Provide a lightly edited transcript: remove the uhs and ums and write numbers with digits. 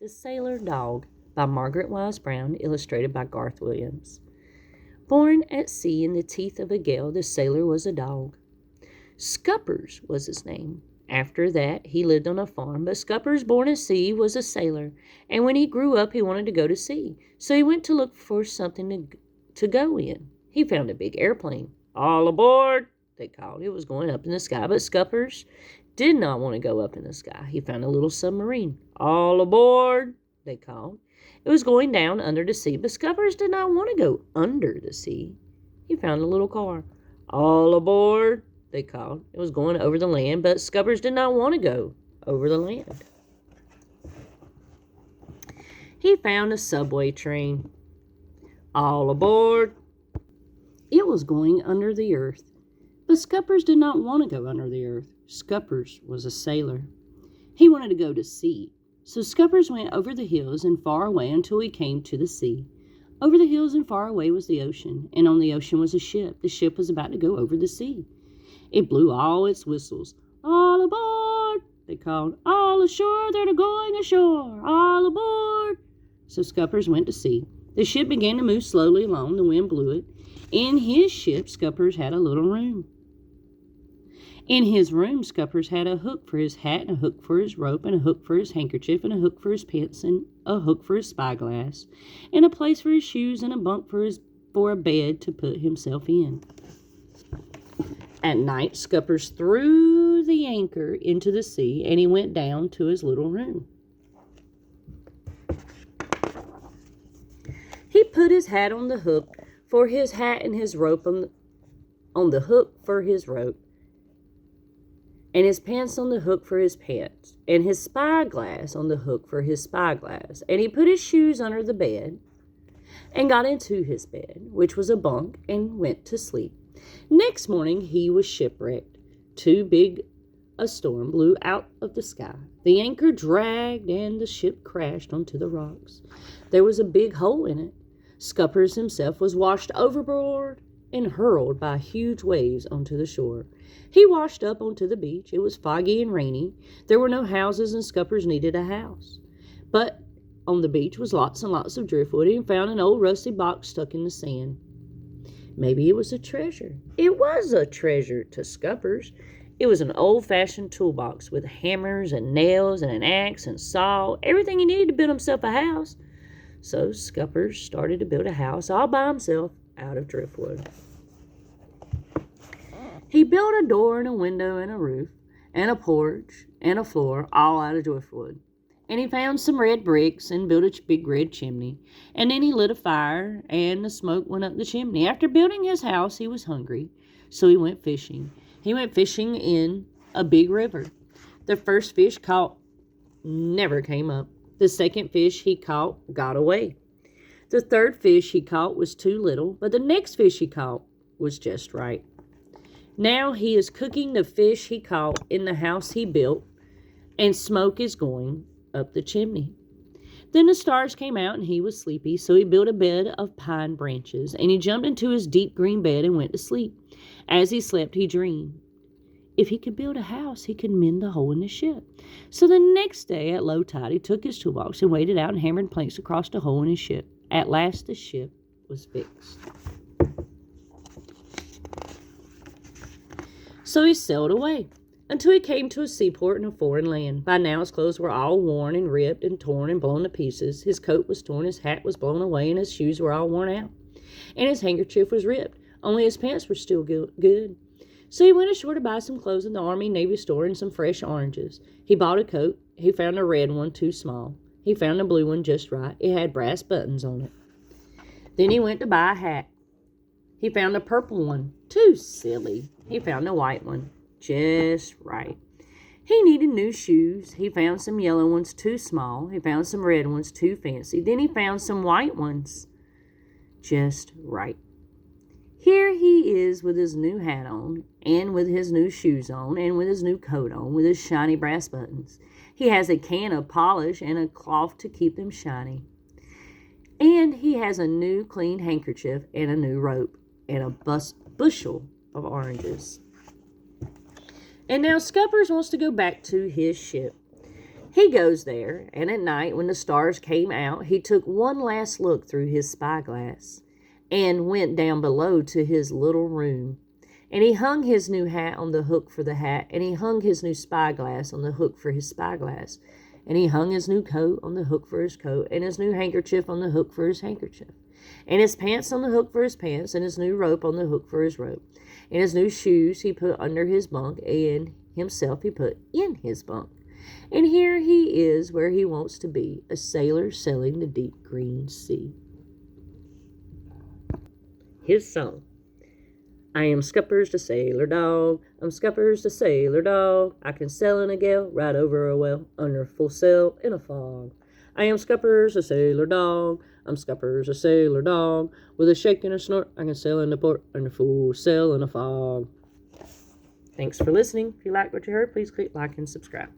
The Sailor Dog by Margaret Wise Brown, illustrated by Garth Williams. Born at sea in the teeth of a gale, the sailor was a dog. Scuppers was his name. After that, he lived on a farm, but Scuppers, born at sea, was a sailor, and when he grew up, he wanted to go to sea, so he went to look for something to go in. He found a big airplane. "All aboard!" they called. It was going up in the sky, but Scuppers did not want to go up in the sky. He found a little submarine. "All aboard!" they called. It was going down under the sea, but Scuppers did not want to go under the sea. He found a little car. "All aboard!" they called. It was going over the land, but Scuppers did not want to go over the land. He found a subway train. "All aboard!" It was going under the earth, but Scuppers did not want to go under the earth. Scuppers was a sailor. He wanted to go to sea. So Scuppers went over the hills and far away until he came to the sea. Over the hills and far away was the ocean, and on the ocean was a ship. The ship was about to go over the sea. It blew all its whistles. "All aboard!" they called. "All ashore, they're going ashore! All aboard!" So Scuppers went to sea. The ship began to move slowly along. The wind blew it. In his ship, Scuppers had a little room. In his room, Scuppers had a hook for his hat, and a hook for his rope, and a hook for his handkerchief, and a hook for his pants, and a hook for his spyglass, and a place for his shoes, and a bunk for a bed to put himself in. At night, Scuppers threw the anchor into the sea, and he went down to his little room. He put his hat on the hook for his hat, and his rope on the hook for his rope, and his pants on the hook for his pants, and his spyglass on the hook for his spyglass. And he put his shoes under the bed and got into his bed, which was a bunk, and went to sleep. Next morning, he was shipwrecked. Too big a storm blew out of the sky. The anchor dragged, and the ship crashed onto the rocks. There was a big hole in it. Scuppers himself was washed overboard and hurled by huge waves onto the shore. He washed up onto the beach. It was foggy and rainy. There were no houses, and Scuppers needed a house. But on the beach was lots and lots of driftwood, and he found an old rusty box stuck in the sand. Maybe it was a treasure. It was a treasure to Scuppers. It was an old-fashioned toolbox with hammers and nails and an axe and saw, everything he needed to build himself a house. So Scuppers started to build a house all by himself out of driftwood. He built a door and a window and a roof and a porch and a floor all out of driftwood. And he found some red bricks and built a big red chimney. And then he lit a fire, and the smoke went up the chimney. After building his house, he was hungry, so he went fishing. He went fishing in a big river. The first fish caught never came up. The second fish he caught got away. The third fish he caught was too little, but the next fish he caught was just right. Now he is cooking the fish he caught in the house he built, and smoke is going up the chimney. Then the stars came out, and he was sleepy, so he built a bed of pine branches, and he jumped into his deep green bed and went to sleep. As he slept, he dreamed. If he could build a house, he could mend the hole in the ship. So the next day at low tide, he took his toolbox and waded out and hammered planks across the hole in his ship. At last, the ship was fixed. So he sailed away until he came to a seaport in a foreign land. By now his clothes were all worn and ripped and torn and blown to pieces. His coat was torn, his hat was blown away, and his shoes were all worn out. And his handkerchief was ripped, only his pants were still good. So he went ashore to buy some clothes in the Army Navy store and some fresh oranges. He bought a coat. He found a red one too small. He found a blue one just right. It had brass buttons on it. Then he went to buy a hat. He found a purple one too silly. He found a white one just right. He needed new shoes. He found some yellow ones too small. He found some red ones too fancy. Then he found some white ones just right. Here he is with his new hat on, and with his new shoes on, and with his new coat on, with his shiny brass buttons. He has a can of polish and a cloth to keep them shiny. And he has a new clean handkerchief and a new rope and a bushel of oranges. And now Scuppers wants to go back to his ship. He goes there, and at night when the stars came out, he took one last look through his spyglass and went down below to his little room. And he hung his new hat on the hook for the hat, and he hung his new spyglass on the hook for his spyglass, and he hung his new coat on the hook for his coat, and his new handkerchief on the hook for his handkerchief, and his pants on the hook for his pants, and his new rope on the hook for his rope, and his new shoes he put under his bunk, and himself he put in his bunk. And here he is where he wants to be, a sailor sailing the deep green sea. His song. I am Scuppers the sailor dog, I'm Scuppers the sailor dog, I can sail in a gale, ride over a whale, under full sail in a fog. I am Scuppers the sailor dog, I'm Scuppers the sailor dog, with a shake and a snort, I can sail in the port, under full sail in a fog. Thanks for listening. If you liked what you heard, please click like and subscribe.